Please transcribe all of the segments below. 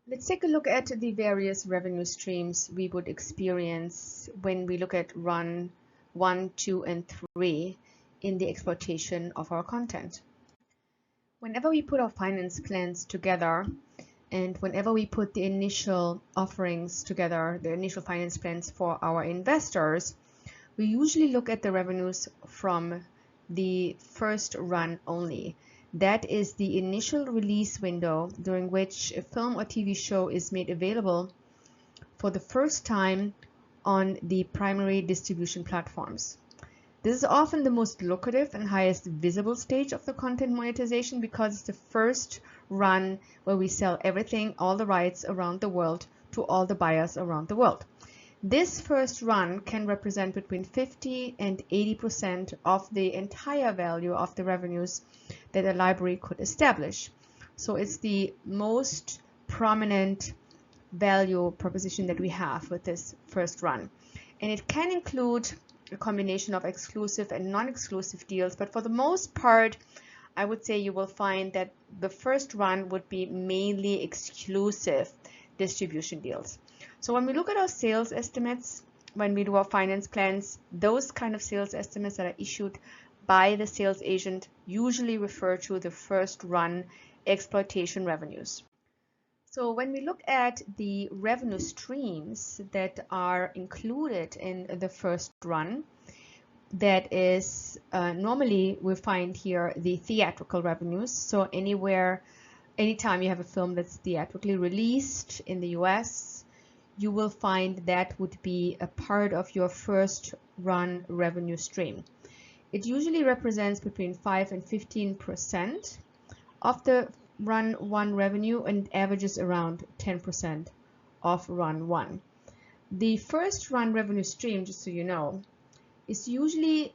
Let's take a look at the various revenue streams we would experience when we look at run 1, 2, and 3 in the exploitation of our content. Whenever we put our finance plans together, and whenever we put the initial offerings together, the initial finance plans for our investors, we usually look at the revenues from the first run only. That is the initial release window during which a film or TV show is made available for the first time on the primary distribution platforms. This is often the most lucrative and highest visible stage of the content monetization because it's the first run where we sell everything, all the rights around the world to all the buyers around the world. This first run can represent between 50 and 80% of the entire value of the revenues that a library could establish. So it's the most prominent value proposition that we have with this first run. And it can include a combination of exclusive and non-exclusive deals, but for the most part, I would say you will find that the first run would be mainly exclusive distribution deals. So when we look at our sales estimates, when we do our finance plans, those kind of sales estimates that are issued by the sales agent usually refer to the first run exploitation revenues. So when we look at the revenue streams that are included in the first run, that is normally we find here the theatrical revenues. So anytime you have a film that's theatrically released in the US, you will find that would be a part of your first run revenue stream. It usually represents between 5 and 15% of the run 1 revenue and averages around 10% of run 1. The first run revenue stream, just so you know, is usually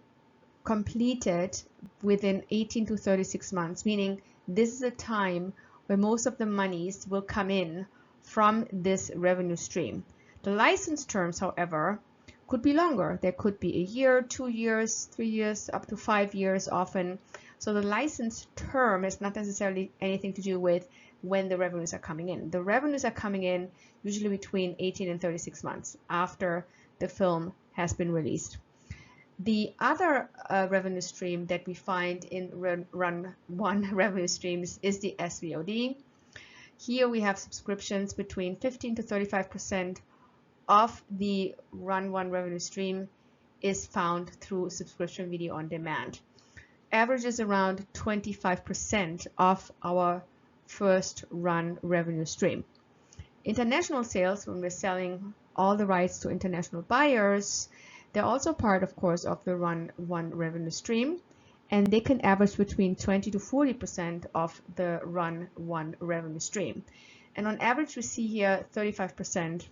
completed within 18 to 36 months, meaning this is a time where most of the monies will come in from this revenue stream. The license terms, however, could be longer. There could be a year, 2 years, 3 years, up to 5 years often. So the license term is not necessarily anything to do with when the revenues are coming in. The revenues are coming in usually between 18 and 36 months after the film has been released. The other revenue stream that we find in run 1 revenue streams is the SVOD. Here we have subscriptions between 15 to 35% of the run 1 revenue stream is found through subscription video on demand. Averages around 25% of our first run revenue stream. International sales, when we're selling all the rights to international buyers, they're also part, of course, of the run 1 revenue stream, and they can average between 20 to 40% of the run 1 revenue stream. And on average, we see here 35%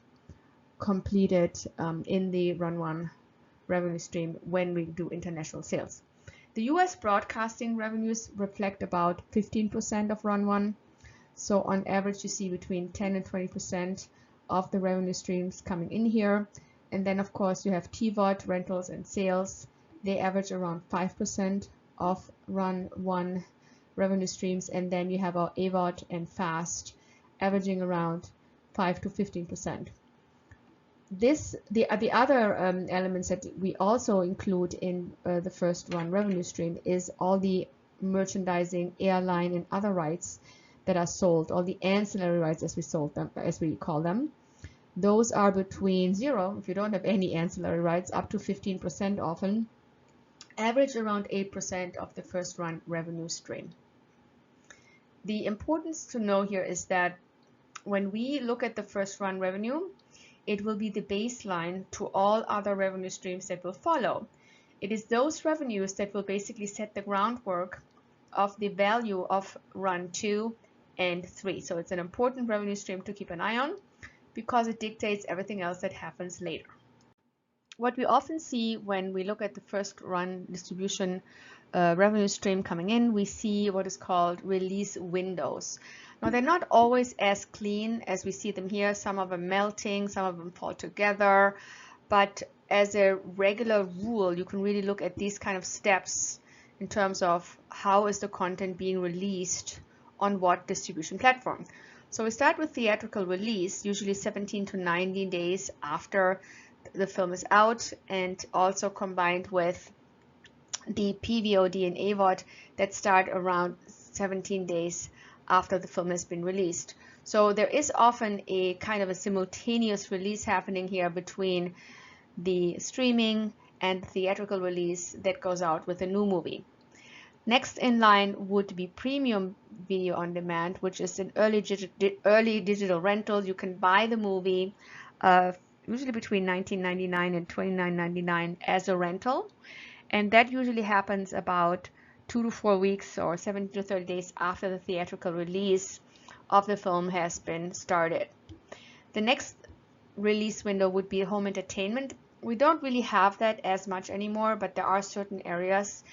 completed in the run 1 revenue stream when we do international sales. The US broadcasting revenues reflect about 15% of run 1. So on average, you see between 10 and 20% of the revenue streams coming in here. And then, of course, you have TVOD, rentals, and sales. They average around 5% of run 1 revenue streams. And then you have our AVOD and FAST averaging around 5 to 15%. The other elements that we also include in the first run revenue stream is all the merchandising, airline, and other rights that are sold, all the ancillary rights as we call them. Those are between 0, if you don't have any ancillary rights, up to 15% often, average around 8% of the first run revenue stream. The importance to know here is that when we look at the first run revenue, it will be the baseline to all other revenue streams that will follow. It is those revenues that will basically set the groundwork of the value of run 2 and 3. So it's an important revenue stream to keep an eye on because it dictates everything else that happens later. What we often see when we look at the first run distribution revenue stream coming in, we see what is called release windows. Now, they're not always as clean as we see them here. Some of them melting, some of them fall together. But as a regular rule, you can really look at these kind of steps in terms of how is the content being released on what distribution platform. So we start with theatrical release, usually 17 to 90 days after the film is out, and also combined with the PVOD and AVOD that start around 17 days after the film has been released. So there is often a kind of a simultaneous release happening here between the streaming and theatrical release that goes out with a new movie. Next in line would be premium video on demand, which is an early digital rental. You can buy the movie usually between $19.99 and $29.99 as a rental. And that usually happens about 2 to 4 weeks or 7 to 30 days after the theatrical release of the film has been started. The next release window would be home entertainment. We don't really have that as much anymore, but there are certain areas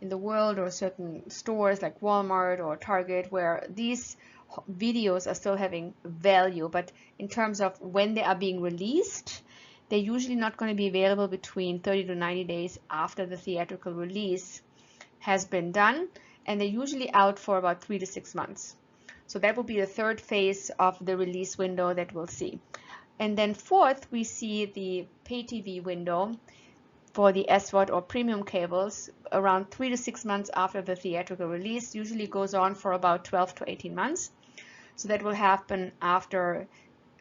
in the world or certain stores like Walmart or Target where these videos are still having value, but in terms of when they are being released, they're usually not going to be available between 30 to 90 days after the theatrical release has been done, and they're usually out for about 3 to 6 months. So that will be the third phase of the release window that we'll see. And then fourth, we see the pay TV window for the SVOD or premium cables around 3 to 6 months after the theatrical release, usually goes on for about 12 to 18 months. So that will happen after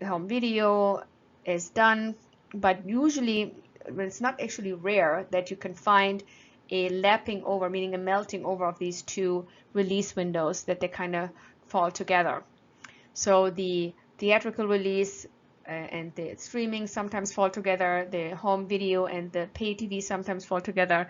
home video is done, but usually it's not actually rare that you can find a lapping over, meaning a melting over of these two release windows, that they kind of fall together. So the theatrical release and the streaming sometimes fall together, the home video and the pay TV sometimes fall together.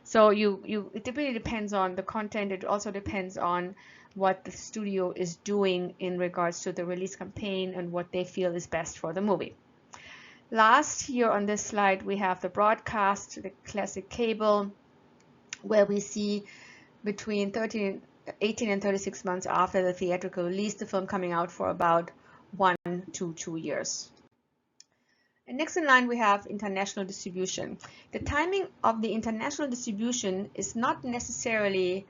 So it really depends on the content. It also depends on what the studio is doing in regards to the release campaign and what they feel is best for the movie. Last, here on this slide, we have the broadcast, the classic cable, where we see between 18 and 36 months after the theatrical release, the film coming out for about 1 to 2 years. And next in line, we have international distribution. The timing of the international distribution is not necessarily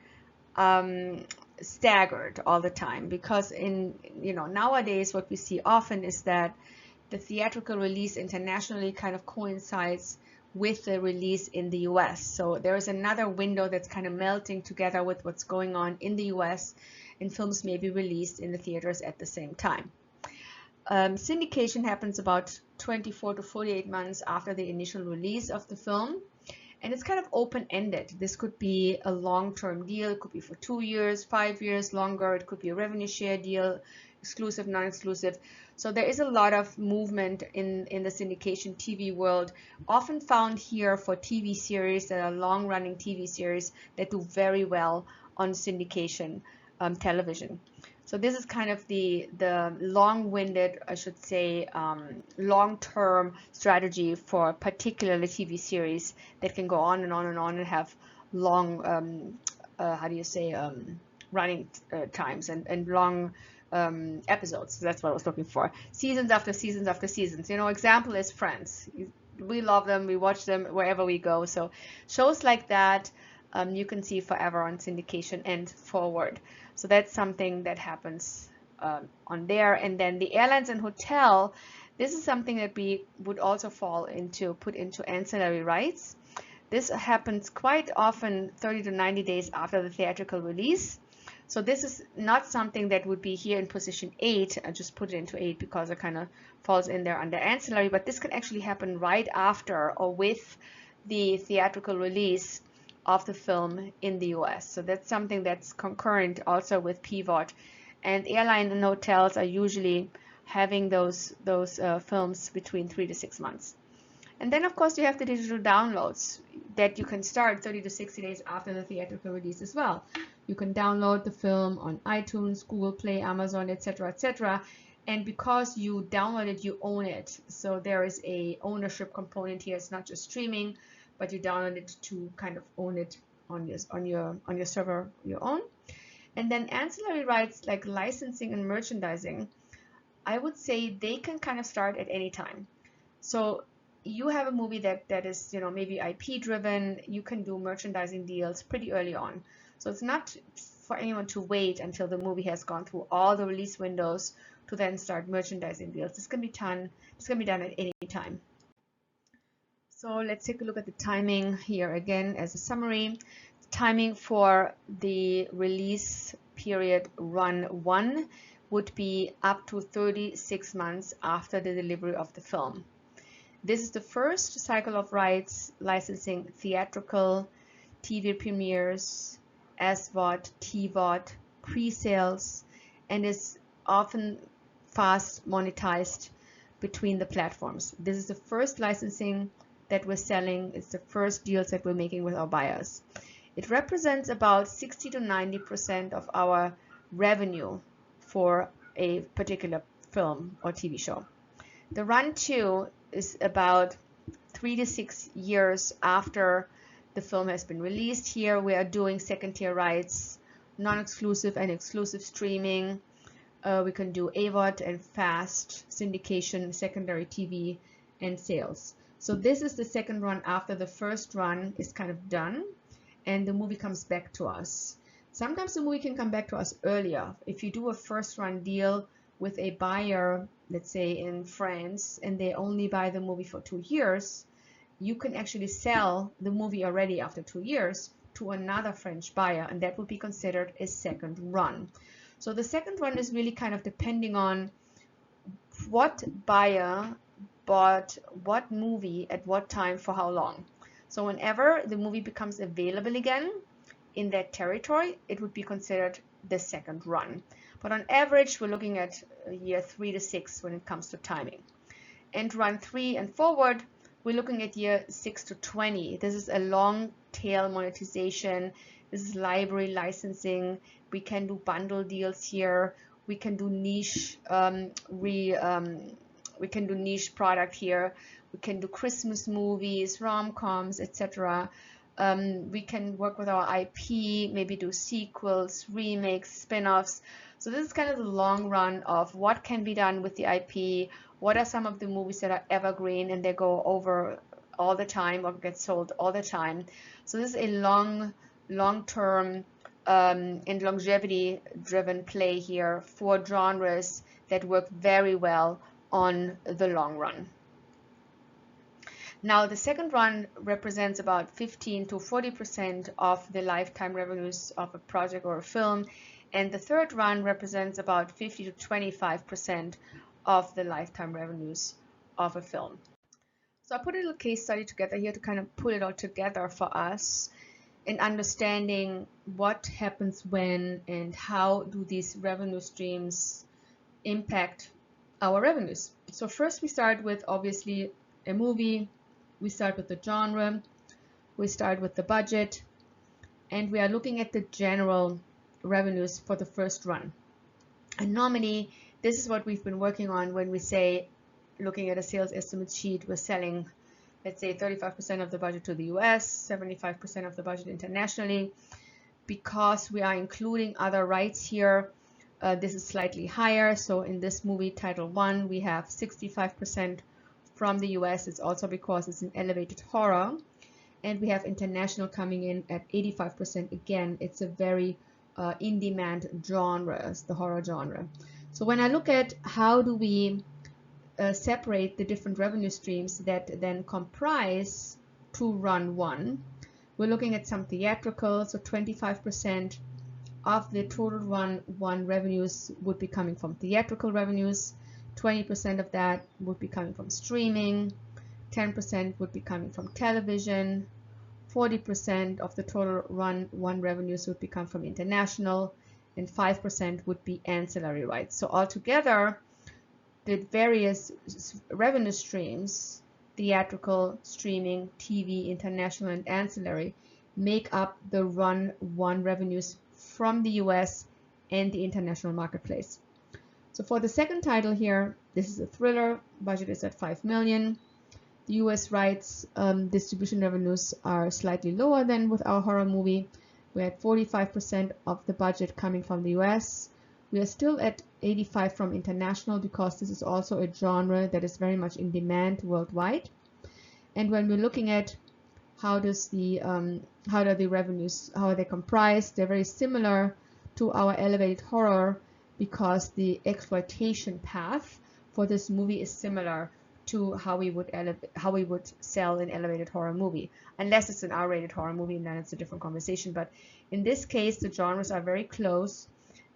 staggered all the time, because nowadays what we see often is that the theatrical release internationally kind of coincides with the release in the US. So there is another window that's kind of melting together with what's going on in the US, and films may be released in the theaters at the same time. Syndication happens about 24 to 48 months after the initial release of the film, and it's kind of open-ended. This could be a long-term deal. It could be for 2 years, 5 years, longer. It could be a revenue share deal, exclusive, non-exclusive. So there is a lot of movement in the syndication TV world, often found here for TV series that are long-running TV series that do very well on syndication television. So this is kind of the long-winded, I should say, long-term strategy for particularly TV series that can go on and on and on and have long, running times and long episodes. That's what I was looking for. Seasons after seasons after seasons. Example is Friends. We love them. We watch them wherever we go. So shows like that you can see forever on syndication and forward. So that's something that happens on there. And then the airlines and hotel, this is something that we would also put into ancillary rights. This happens quite often 30 to 90 days after the theatrical release. So this is not something that would be here in position 8. I just put it into 8 because it kind of falls in there under ancillary, but this can actually happen right after or with the theatrical release of the film in the US. So that's something that's concurrent also with PVOD. And airline and hotels are usually having those films between 3 to 6 months. And then of course you have the digital downloads that you can start 30 to 60 days after the theatrical release as well. You can download the film on iTunes, Google Play, Amazon, etc., etc. And because you download it, you own it. So there is a ownership component here. It's not just streaming, but you download it to kind of own it on your server, your own. And then ancillary rights like licensing and merchandising, I would say they can kind of start at any time. So you have a movie that is maybe IP driven, you can do merchandising deals pretty early on. So it's not for anyone to wait until the movie has gone through all the release windows to then start merchandising deals. This can be done at any time. So let's take a look at the timing here again as a summary. Timing for the release period run 1 would be up to 36 months after the delivery of the film. This is the first cycle of rights licensing theatrical, TV premieres, SVOD, TVOD, pre-sales, and is often fast monetized between the platforms. This is the first licensing that we're selling. It's the first deals that we're making with our buyers. It represents about 60 to 90% of our revenue for a particular film or TV show. The run 2 is about 3 to 6 years after the film has been released. Here we are doing second-tier rights, non-exclusive and exclusive streaming. We can do AVOD and fast syndication, secondary TV, and sales. So this is the second run after the first run is kind of done and the movie comes back to us. Sometimes the movie can come back to us earlier. If you do a first run deal with a buyer, let's say in France, and they only buy the movie for 2 years, you can actually sell the movie already after 2 years to another French buyer, and that would be considered a second run. So the second run is really kind of depending on what buyer bought what movie at what time for how long. So whenever the movie becomes available again in that territory, it would be considered the second run. But on average, we're looking at year 3 to 6 when it comes to timing. And run 3 and forward, we're looking at year 6 to 20. This is a long tail monetization. This is library licensing. We can do bundle deals here. We can do niche we can do niche product here. We can do Christmas movies, rom-coms, etc. We can work with our IP, maybe do sequels, remakes, spin-offs. So this is kind of the long run of what can be done with the IP. What are some of the movies that are evergreen and they go over all the time or get sold all the time. So this is a long-term and longevity-driven play here for genres that work very well on the long run. Now the second run represents about 15 to 40% of the lifetime revenues of a project or a film, and the third run represents about 50 to 25% of the lifetime revenues of a film. So I put a little case study together here to kind of pull it all together for us in understanding what happens when and how do these revenue streams impact our revenues. So first we start with obviously a movie, we start with the genre, we start with the budget, and we are looking at the general revenues for the first run. And normally this is what we've been working on when we say, looking at a sales estimate sheet, we're selling, let's say 35% of the budget to the US, 75% of the budget internationally. Because we are including other rights here, this is slightly higher. So in this movie, Title 1, we have 65% from the US. It's also because it's an elevated horror. And we have international coming in at 85%. Again, it's a very in-demand genre, the horror genre. So when I look at how do we separate the different revenue streams that then comprise to run 1, we're looking at some theatrical, so 25% of the total run 1 revenues would be coming from theatrical revenues, 20% of that would be coming from streaming, 10% would be coming from television, 40% of the total run 1 revenues would come from international, and 5% would be ancillary rights. So altogether, the various revenue streams, theatrical, streaming, TV, international, and ancillary, make up the run 1 revenues from the US and the international marketplace. So for the second title here, this is a thriller, budget is at 5 million. The US rights distribution revenues are slightly lower than with our horror movie. We had 45% of the budget coming from the US. We are still at 85% from international because this is also a genre that is very much in demand worldwide. And when we're looking at how are the revenues, how are they comprised, they're very similar to our elevated horror because the exploitation path for this movie is similar to how we would sell an elevated horror movie, unless it's an R-rated horror movie, and then it's a different conversation. But in this case, the genres are very close,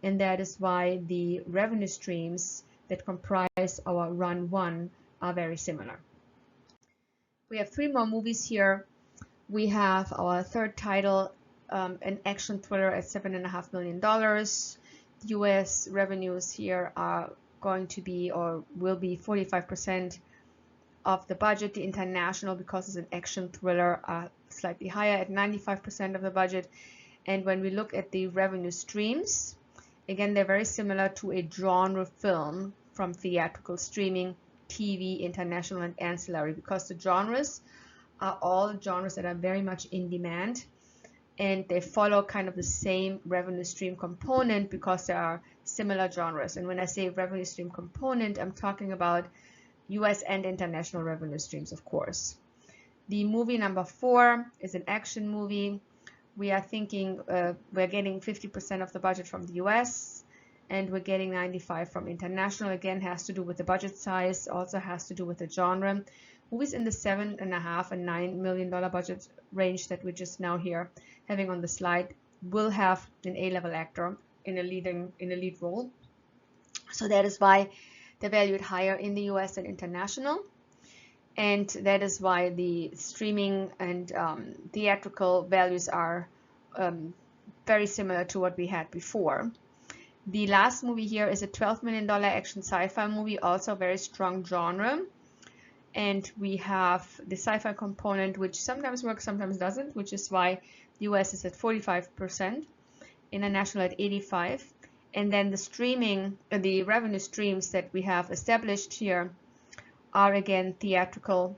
and that is why the revenue streams that comprise our run one are very similar. We have 3 more movies here. We have our third title, an action thriller at $7.5 million. US revenues here are going to be, or will be, 45% of the budget. The international, because it's an action thriller, are slightly higher at 95% of the budget. And when we look at the revenue streams, again, they're very similar to a genre film from theatrical, streaming, TV, international, and ancillary, because the genres are all genres that are very much in demand, and they follow kind of the same revenue stream component because they are similar genres. And when I say revenue stream component, I'm talking about US and international revenue streams, of course. The movie number 4 is an action movie. We are thinking we're getting 50% of the budget from the US, and we're getting 95% from international. Again, has to do with the budget size, also has to do with the genre. Movies in the $7.5 and $9 million budget range that we just now here having on the slide will have an A-level actor in a lead role. So that is why they're valued higher in the US and international. And that is why the streaming and theatrical values are very similar to what we had before. The last movie here is a $12 million action sci-fi movie, also very strong genre. And we have the sci-fi component, which sometimes works, sometimes doesn't, which is why the US is at 45%, international at 85%. And then the streaming, the revenue streams that we have established here are again theatrical,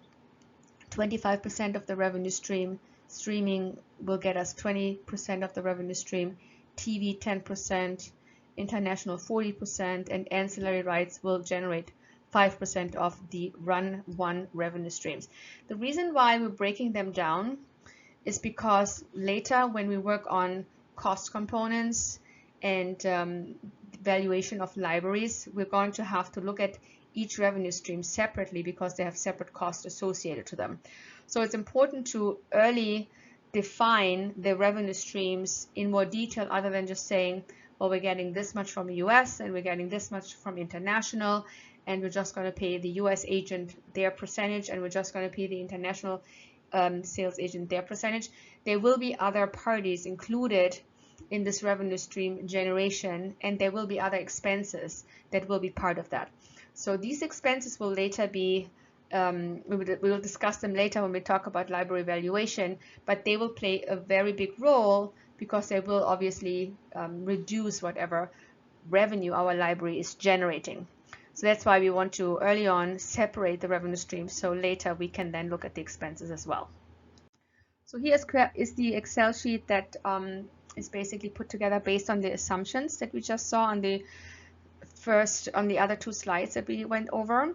25% of the revenue stream. Streaming will get us 20% of the revenue stream, TV 10%, international 40%, and ancillary rights will generate 5% of the run one revenue streams. The reason why we're breaking them down is because later when we work on cost components and valuation of libraries, we're going to have to look at each revenue stream separately because they have separate costs associated to them. So it's important to early define the revenue streams in more detail, other than just saying, well, we're getting this much from the US and we're getting this much from international, and we're just going to pay the US agent their percentage, and we're just going to pay the international sales agent their percentage. There will be other parties included in this revenue stream generation, and there will be other expenses that will be part of that. So these expenses will later be, we will discuss them later when we talk about library valuation, but they will play a very big role because they will obviously reduce whatever revenue our library is generating. So that's why we want to early on separate the revenue streams, so later we can then look at the expenses as well. So here is the Excel sheet that is basically put together based on the assumptions that we just saw on the other 2 slides that we went over.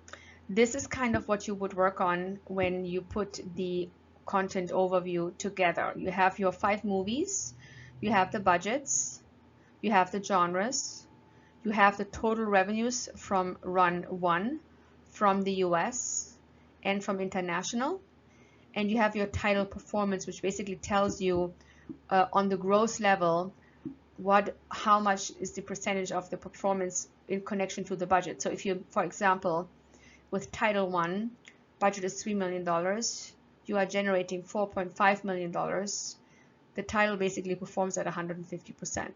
This is kind of what you would work on when you put the content overview together. You have your 5 movies, you have the budgets, you have the genres, you have the total revenues from run 1, from the US and from international, and you have your title performance, which basically tells you on the gross level how much is the percentage of the performance in connection to the budget. So if you, for example, with title 1, budget is $3 million, you are generating $4.5 million, the title basically performs at 150%.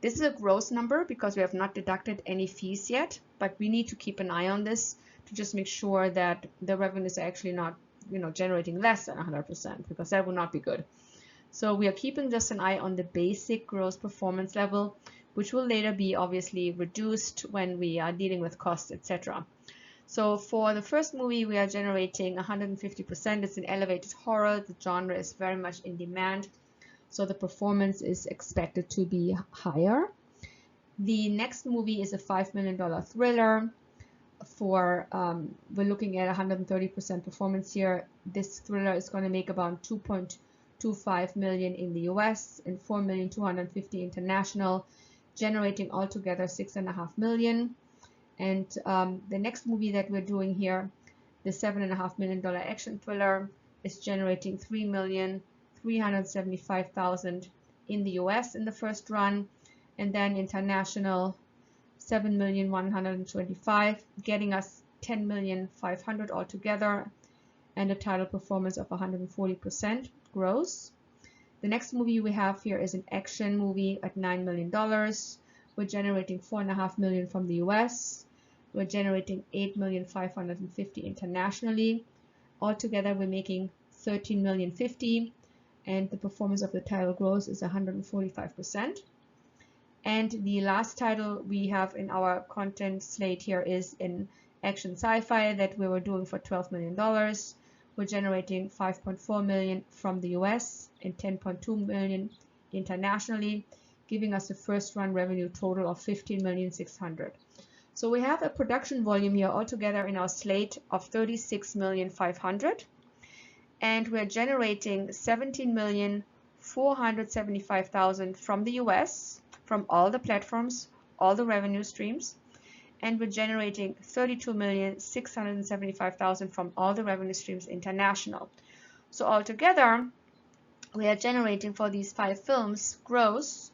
This is a gross number because we have not deducted any fees yet, but we need to keep an eye on this to just make sure that the revenues are actually not, generating less than 100%, because that would not be good. So we are keeping just an eye on the basic gross performance level, which will later be obviously reduced when we are dealing with costs, etc. So for the first movie, we are generating 150%. It's an elevated horror. The genre is very much in demand, so the performance is expected to be higher. The next movie is a $5 million thriller. We're looking at 130% performance here. This thriller is going to make about $2.25 million in the US and $4,250,000 international. generating altogether $6.5 million. And the next movie that we're doing here, the $7.5 million action thriller, is generating $3,375,000 in the US in the first run, and then international $7,125,000, getting us $10,500,000 altogether, and a title performance of 140% gross. The next movie we have here is an action movie at $9 million. We're generating $4.5 million from the US. We're generating $8,550,000 internationally. Altogether, we're making $13,050,000, and the performance of the title gross is 145%. And the last title we have in our content slate here is an action sci-fi that we were doing for $12 million. We're generating $5.4 million from the US and $10.2 million internationally, giving us a first run revenue total of $15,600,000. So we have a production volume here altogether in our slate of $36,500,000, and we're generating $17,475,000 from the US, from all the platforms, all the revenue streams, and we're generating $32,675,000 from all the revenue streams international. So altogether, we are generating for these 5 films gross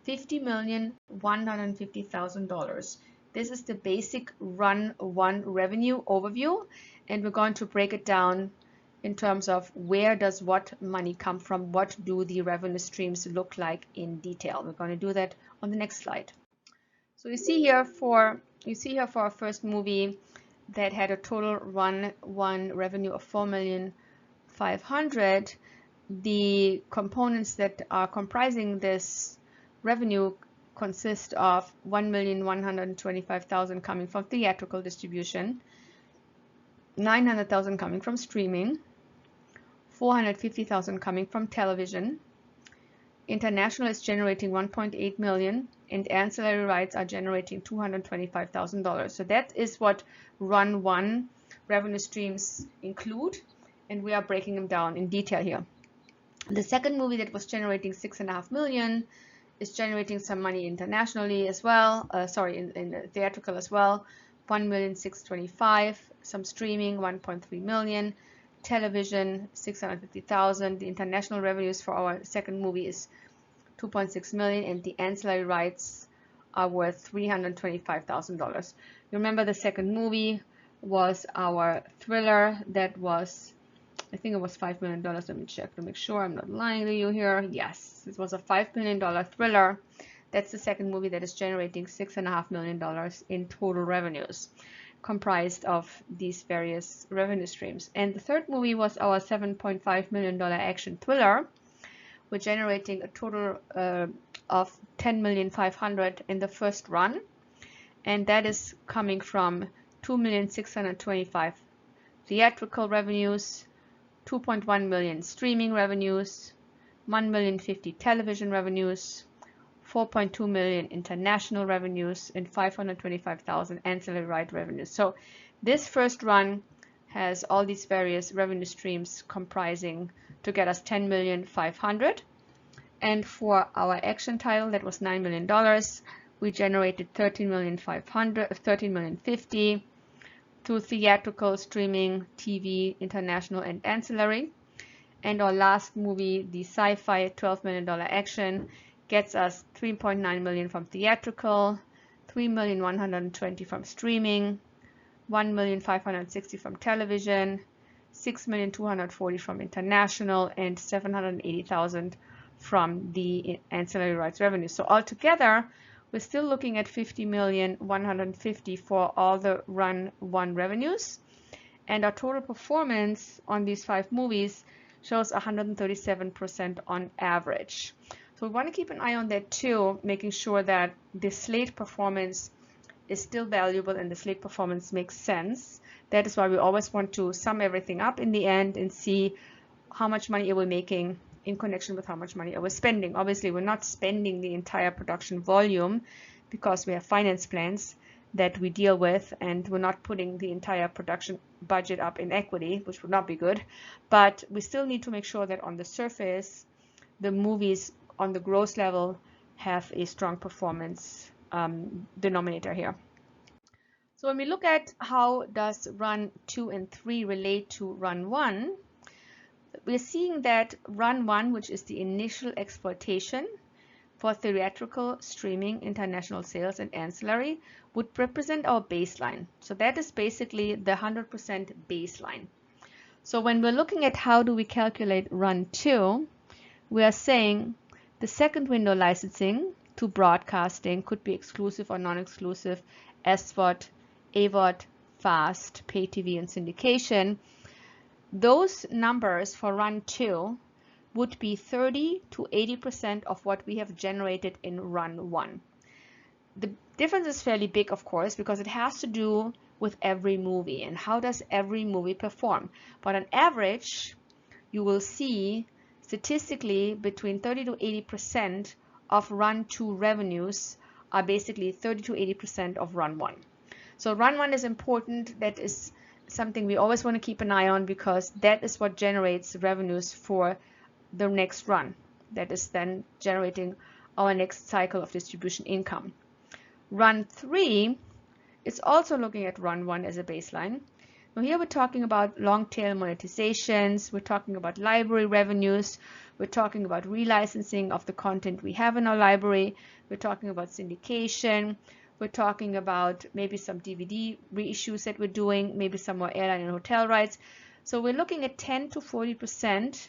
$50,150,000. This is the basic run 1 revenue overview, and we're going to break it down in terms of where does what money come from, what do the revenue streams look like in detail. We're going to do that on the next slide. So you see here for our first movie that had a total run 1 revenue of $4,500,000. The components that are comprising this revenue consist of $1,125,000 coming from theatrical distribution, $900,000 coming from streaming, $450,000 coming from television. International is generating $1.8 million, and ancillary rights are generating $225,000. So that is what run 1 revenue streams include, and we are breaking them down in detail here. The second movie that was generating $6.5 million is generating some money internationally as well, in theatrical as well, $1,625,000, some streaming, $1.3 million, television, $650,000. The international revenues for our second movie is $2.6 million, and the ancillary rights are worth $325,000. Remember, the second movie was our thriller that was, I think it was $5 million. Let me check to make sure I'm not lying to you here. Yes, it was a $5 million thriller. That's the second movie that is generating $6.5 million in total revenues, comprised of these various revenue streams. And the third movie was our $7.5 million action thriller. We're generating a total of $10,500,000 in the first run, and that is coming from $2,625,000 theatrical revenues, $2.1 million streaming revenues, $1,050,000 television revenues, $4.2 million international revenues, and $525,000 ancillary right revenues. So this first run has all these various revenue streams comprising to get us $10,500,000. And for our action title, that was $9 million, we generated $13,50,000 through theatrical, streaming, TV, international, and ancillary. And our last movie, the sci-fi $12 million action, gets us $3.9 million from theatrical, $3,120,000 from streaming, $1,560,000 from television, $6,240,000 from international, and $780,000 from the ancillary rights revenue. So altogether, we're still looking at $50,150,000 for all the run 1 revenues, and our total performance on these 5 movies shows 137% on average. So we want to keep an eye on that too, making sure that the slate performance is still valuable and the slate performance makes sense. That is why we always want to sum everything up in the end and see how much money are we making in connection with how much money are we spending. Obviously, we're not spending the entire production volume because we have finance plans that we deal with, and we're not putting the entire production budget up in equity, which would not be good. But we still need to make sure that on the surface, the movies on the gross level have a strong performance denominator here. So when we look at how does run 2 and 3 relate to run 1, we're seeing that run 1, which is the initial exploitation for theatrical, streaming, international sales, and ancillary, would represent our baseline. So that is basically the 100% baseline. So when we're looking at how do we calculate run 2, we are saying the second window licensing to broadcasting could be exclusive or non-exclusive, SVOD, AVOD, FAST, pay TV, and syndication. Those numbers for run 2 would be 30 to 80% of what we have generated in run 1. The difference is fairly big, of course, because it has to do with every movie and how does every movie perform. But on average, you will see statistically between 30 to 80% of run 2 revenues are basically 30 to 80% of run 1. So run 1 is important. That is something we always want to keep an eye on because that is what generates revenues for the next run. That is then generating our next cycle of distribution income. Run 3 is also looking at run 1 as a baseline. Now here we're talking about long tail monetizations, we're talking about library revenues, we're talking about relicensing of the content we have in our library, we're talking about syndication, we're talking about maybe some DVD reissues that we're doing, maybe some more airline and hotel rights. So we're looking at 10 to 40%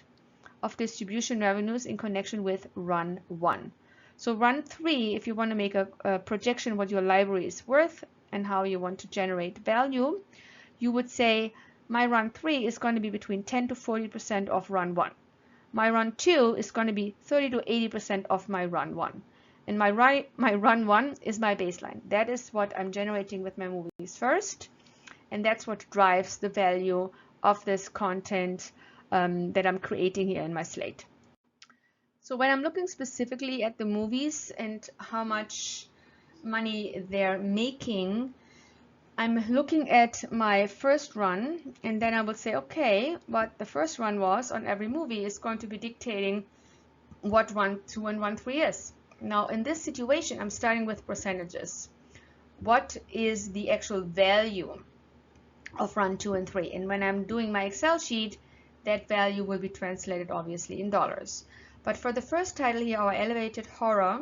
of distribution revenues in connection with run 1. So run 3, if you want to make a projection what your library is worth and how you want to generate value, you would say my run 3 is going to be between 10 to 40% of run 1. My run 2 is going to be 30 to 80% of my run 1. And my run 1 is my baseline. That is what I'm generating with my movies first. And that's what drives the value of this content that I'm creating here in my slate. So when I'm looking specifically at the movies and how much money they're making, I'm looking at my first run, and then I would say, okay, what the first run was on every movie is going to be dictating what run 2 and run 3 is. Now in this situation, I'm starting with percentages. What is the actual value of run 2 and 3? And when I'm doing my Excel sheet, that value will be translated obviously in dollars. But for the first title here, our elevated horror,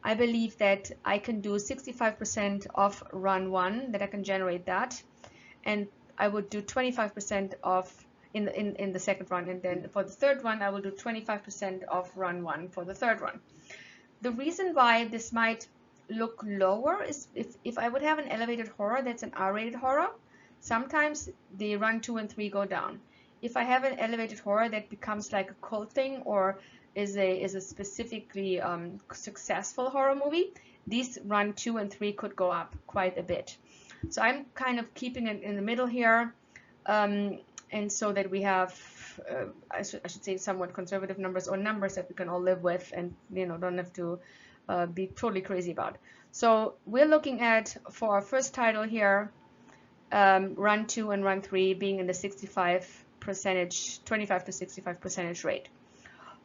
I believe that I can do 65% of run 1, that I can generate that, and I would do 25% of in the second run, and then for the third one I will do 25% of run 1 for the third run. The reason why this might look lower is if I would have an elevated horror that's an R-rated horror, sometimes the run 2 and 3 go down. If I have an elevated horror that becomes like a cult thing or is a specifically successful horror movie, these run 2 and 3 could go up quite a bit. So I'm kind of keeping it in the middle here, and so that we have I should say somewhat conservative numbers, or numbers that we can all live with and don't have to be totally crazy about. So we're looking at, for our first title here, run 2 and run 3 being in the 25 to 65% rate.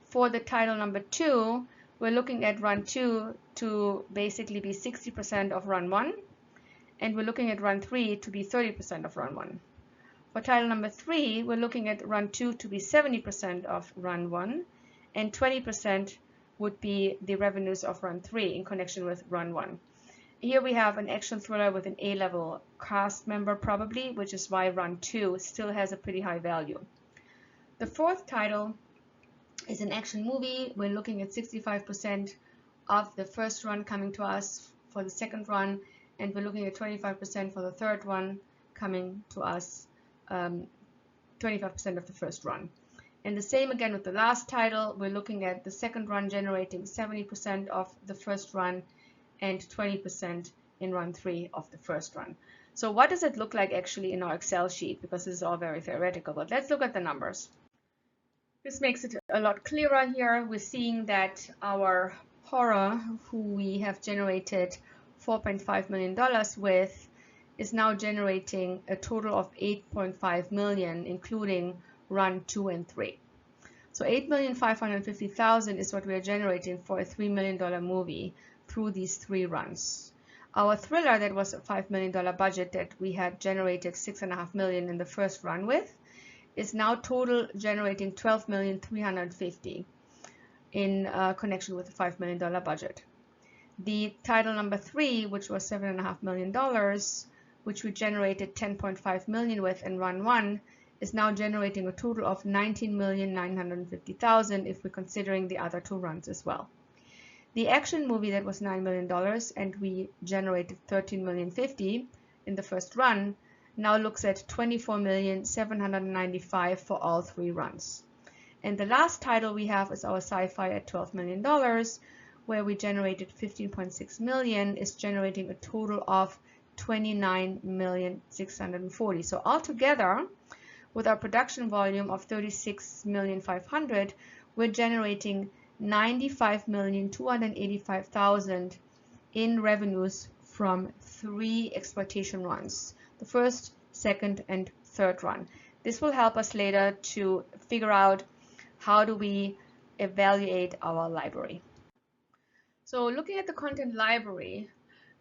For the title number 2, we're looking at run 2 to basically be 60% of run 1, and we're looking at run 3 to be 30% of run 1. For title number 3, we're looking at run 2 to be 70% of run 1, and 20% would be the revenues of run 3 in connection with run 1. Here we have an action thriller with an A-level cast member probably, which is why run 2 still has a pretty high value. The fourth title is an action movie. We're looking at 65% of the first run coming to us for the second run, and we're looking at 25% for the third one coming to us, 25% of the first run. And the same again with the last title. We're looking at the second run generating 70% of the first run and 20% in run 3 of the first run. So what does it look like actually in our Excel sheet? Because this is all very theoretical, but let's look at the numbers. This makes it a lot clearer here. We're seeing that our horror, who we have generated $4.5 million with, is now generating a total of $8.5 million, including run 2 and 3. So 8,550,000 is what we are generating for a $3 million movie through these 3 runs. Our thriller, that was a $5 million budget that we had generated $6.5 million in the first run with, is now total generating $12,350,000 in connection with the $5 million budget. The title number 3, which was $7.5 million, which we generated $10.5 million with in run 1, is now generating a total of $19,950,000 if we're considering the other 2 runs as well. The action movie, that was $9 million and we generated $13,050,000 in the first run, now looks at $24,795,000 for all 3 runs. And the last title we have is our sci-fi at $12 million, where we generated $15.6 million, is generating a total of $29,640,000. So altogether, with our production volume of $36,500,000, we're generating $95,285,000 in revenues from 3 exploitation runs, the first, second, and third run. This will help us later to figure out how do we evaluate our library. So looking at the content library,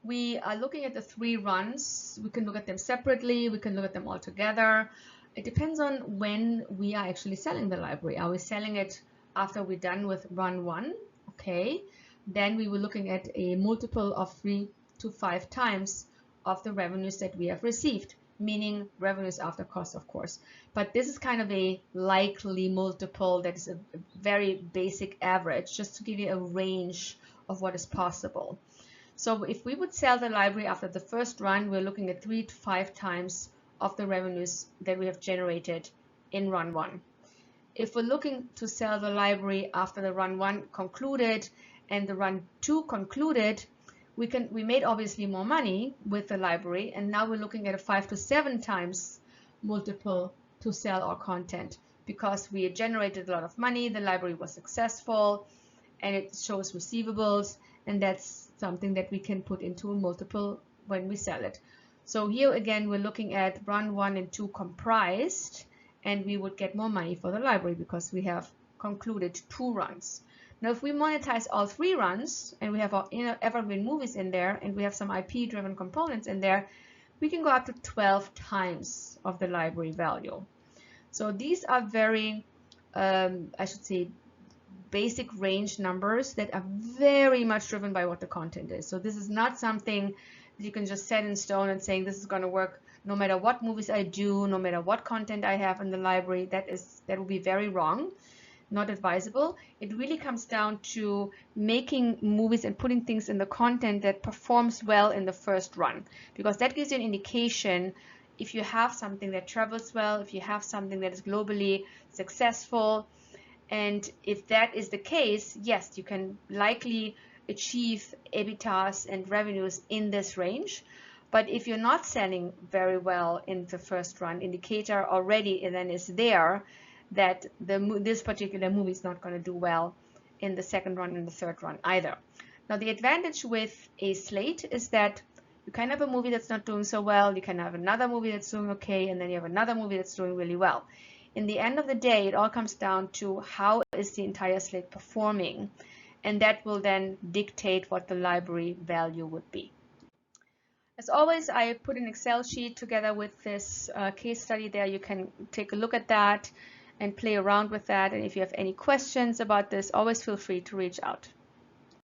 we are looking at the 3 runs. We can look at them separately, we can look at them all together. It depends on when we are actually selling the library. Are we selling it after we're done with run 1? Okay, then we were looking at a multiple of 3 to 5 times of the revenues that we have received, meaning revenues after cost, of course. But this is kind of a likely multiple that is a very basic average, just to give you a range of what is possible. So if we would sell the library after the first run, we're looking at 3 to 5 times of the revenues that we have generated in run 1. If we're looking to sell the library after the run 1 concluded and the run 2 concluded, we made obviously more money with the library, and now we're looking at a 5 to 7 times multiple to sell our content, because we generated a lot of money, the library was successful, and it shows receivables, and that's something that we can put into a multiple when we sell it. So here again, we're looking at run 1 and 2 comprised, and we would get more money for the library because we have concluded 2 runs. Now, if we monetize all 3 runs and we have our evergreen movies in there and we have some IP-driven components in there, we can go up to 12 times of the library value. So these are very, I should say, basic range numbers that are very much driven by what the content is. So this is not something that you can just set in stone and saying this is going to work no matter what movies I do, no matter what content I have in the library. That would be very wrong, not advisable. It really comes down to making movies and putting things in the content that performs well in the first run, because that gives you an indication if you have something that travels well, if you have something that is globally successful. And if that is the case, yes, you can likely achieve EBITDAs and revenues in this range. But if you're not selling very well in the first run, indicator already then is there that this particular movie is not going to do well in the second run and the third run either. Now, the advantage with a slate is that you can have a movie that's not doing so well, you can have another movie that's doing okay, and then you have another movie that's doing really well. In the end of the day, it all comes down to how is the entire slate performing, and that will then dictate what the library value would be. As always, I put an Excel sheet together with this case study there. You can take a look at that and play around with that. And if you have any questions about this, always feel free to reach out.